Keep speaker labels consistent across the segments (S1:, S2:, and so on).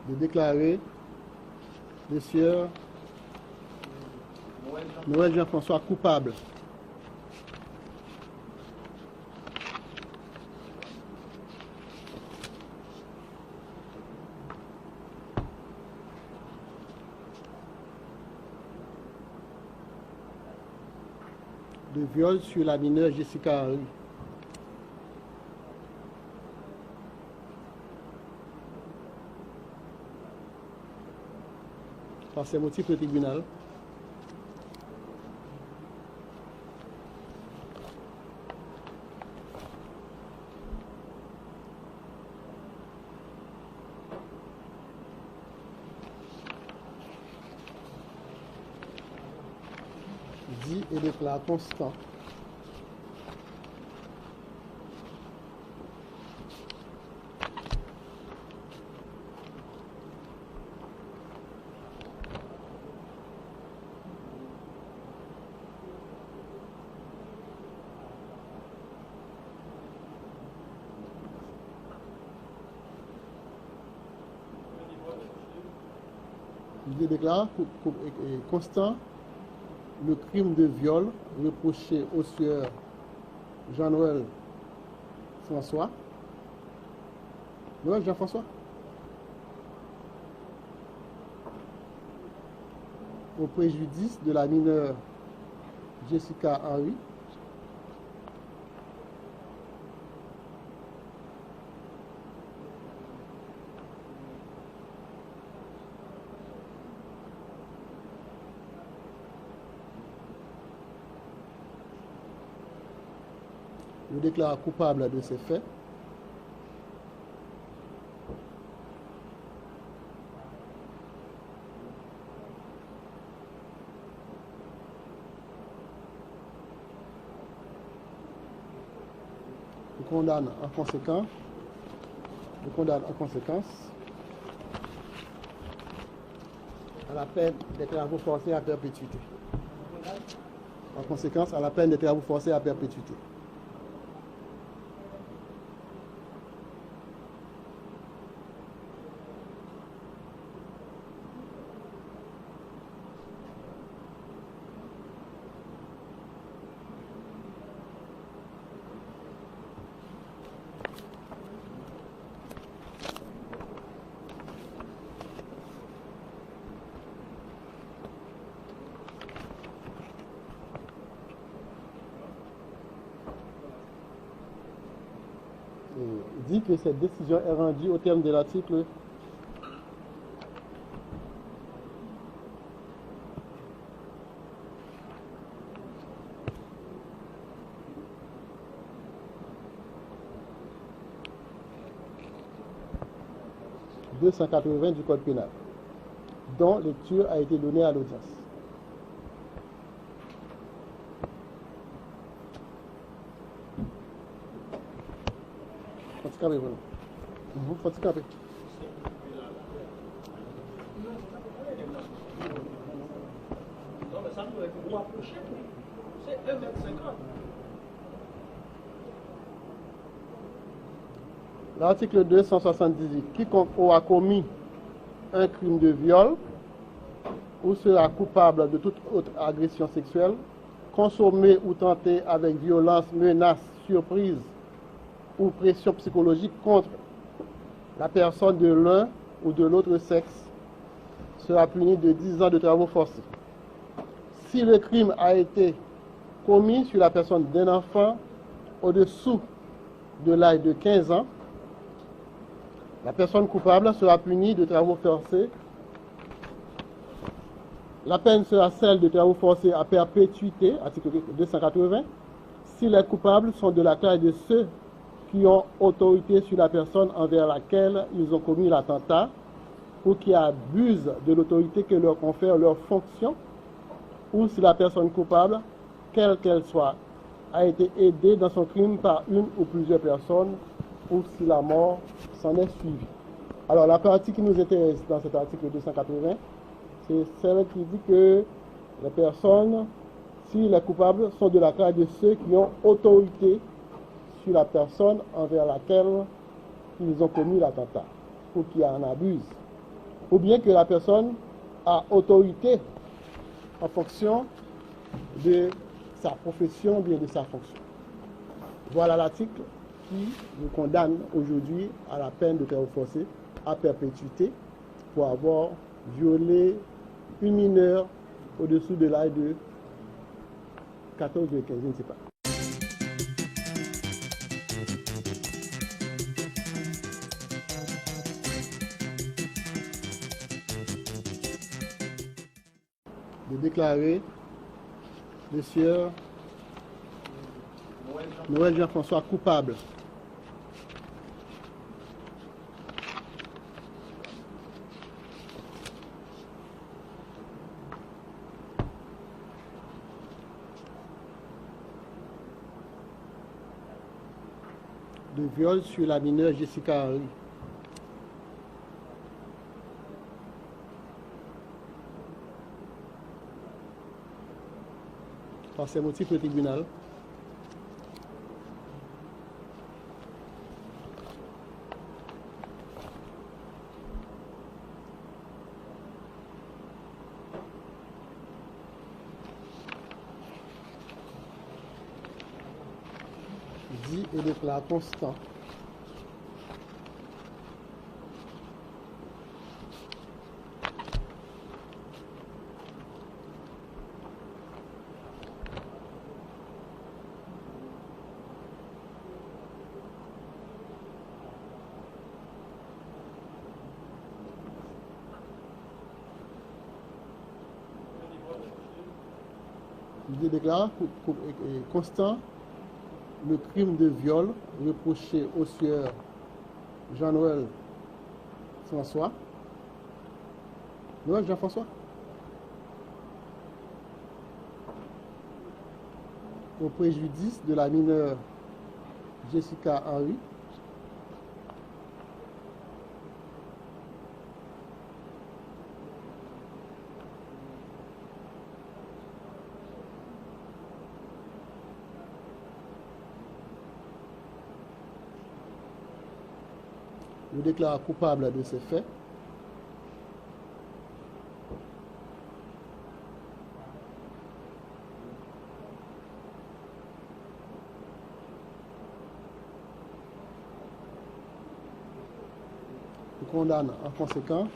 S1: de déclarer le sieur Noël Jean-François coupable de viol sur la mineure Jessica Henry. Par ces motifs, le tribunal dit et déclare constant constant le crime de viol reproché au sieur Jean-Noël François. Noël Jean-François au préjudice de la mineure Jessica Henry le déclare coupable de ces faits le condamne en conséquence à la peine des travaux forcés à perpétuité. En conséquence, à la peine des travaux forcés à perpétuité. Dit que cette décision est rendue au terme de l'article 280 du Code pénal, dont lecture a été donnée à l'audience. L'article 278, quiconque aura commis un crime de viol ou sera coupable de toute autre agression sexuelle, consommée ou tentée avec violence, menace, surprise ou pression psychologique contre la personne de l'un ou de l'autre sexe, sera puni de 10 ans de travaux forcés. Si le crime a été commis sur la personne d'un enfant au-dessous de l'âge de 15 ans, la personne coupable sera punie de travaux forcés. La peine sera celle de travaux forcés à perpétuité, article 280, si les coupables sont de la classe de ceux qui ont autorité sur la personne envers laquelle ils ont commis l'attentat ou qui abusent de l'autorité que leur confère leur fonction, ou si la personne coupable, quelle qu'elle soit, a été aidée dans son crime par une ou plusieurs personnes, ou si la mort s'en est suivie. Alors la partie qui nous intéresse dans cet article 280, c'est celle qui dit que les personnes, si les coupables, sont de la classe de ceux qui ont autorité sur la personne envers laquelle ils ont commis l'attentat, ou qui en abusent ou bien que la personne a autorité en fonction de sa profession ou bien de sa fonction. Voilà l'article qui nous condamne aujourd'hui à la peine de travaux forcés à perpétuité pour avoir violé une mineure au-dessous de l'âge de 14 ou 15, je ne sais pas. De déclarer le sieur Noël Jean-François coupable. De viol sur la mineure Jessica Henry. Par ces motifs, le tribunal dit et déclare constant constant le crime de viol reproché au sieur Jean-Noël François. Noël Jean-François au préjudice de la mineure Jessica Henry le déclare coupable de ces faits le condamne en conséquence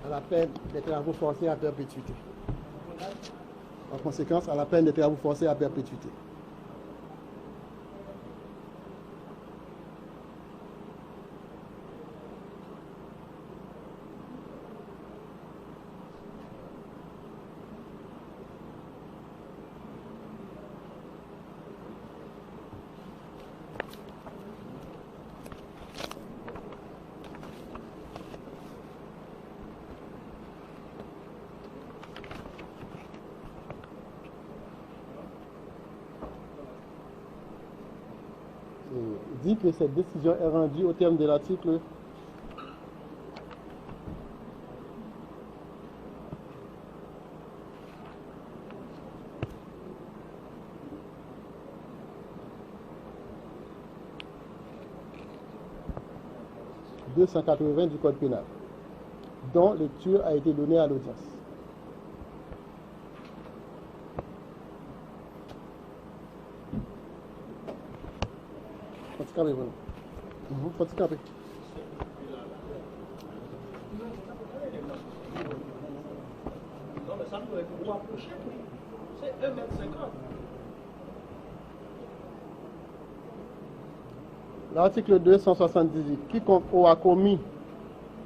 S1: à la peine des travaux forcés à perpétuité. En conséquence, à la peine des travaux forcés à perpétuité. Dit que cette décision est rendue au terme de l'article 280 du Code pénal, dont lecture a été donnée à l'audience.
S2: C'est 1,50 m.
S1: L'article 278, quiconque aura commis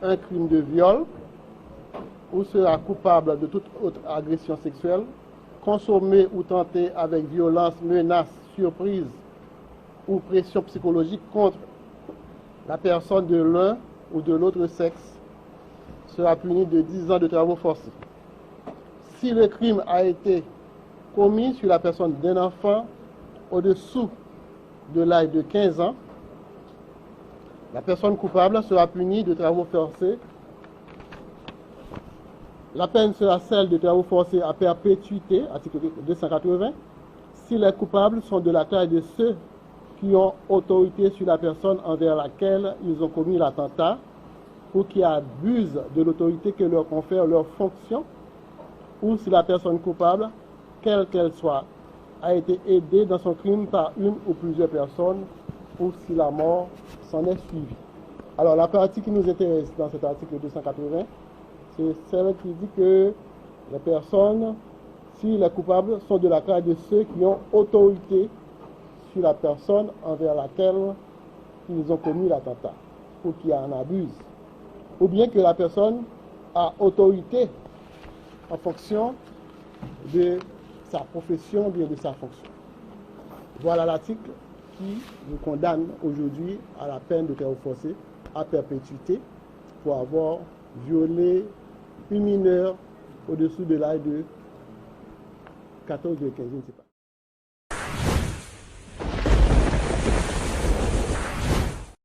S1: un crime de viol ou sera coupable de toute autre agression sexuelle, consommée ou tentée avec violence, menace, surprise ou pression psychologique contre la personne de l'un ou de l'autre sexe, sera puni de 10 ans de travaux forcés. Si le crime a été commis sur la personne d'un enfant au-dessous de l'âge de 15 ans, la personne coupable sera punie de travaux forcés. La peine sera celle de travaux forcés à perpétuité, article 280, si les coupables sont de la taille de ceux qui ont autorité sur la personne envers laquelle ils ont commis l'attentat ou qui abusent de l'autorité que leur confère leur fonction, ou si la personne coupable, quelle qu'elle soit, a été aidée dans son crime par une ou plusieurs personnes, ou si la mort s'en est suivie. Alors la partie qui nous intéresse dans cet article 280, c'est celle qui dit que les personnes, si les coupables, sont de la classe de ceux qui ont autorité sur la personne envers laquelle ils ont commis l'attentat, ou qui en abusent, ou bien que la personne a autorité en fonction de sa profession, bien de sa fonction. Voilà l'article qui nous condamne aujourd'hui à la peine de travaux forcés à perpétuité pour avoir violé une mineure au-dessous de l'âge de 14 ou 15, je ne sais pas.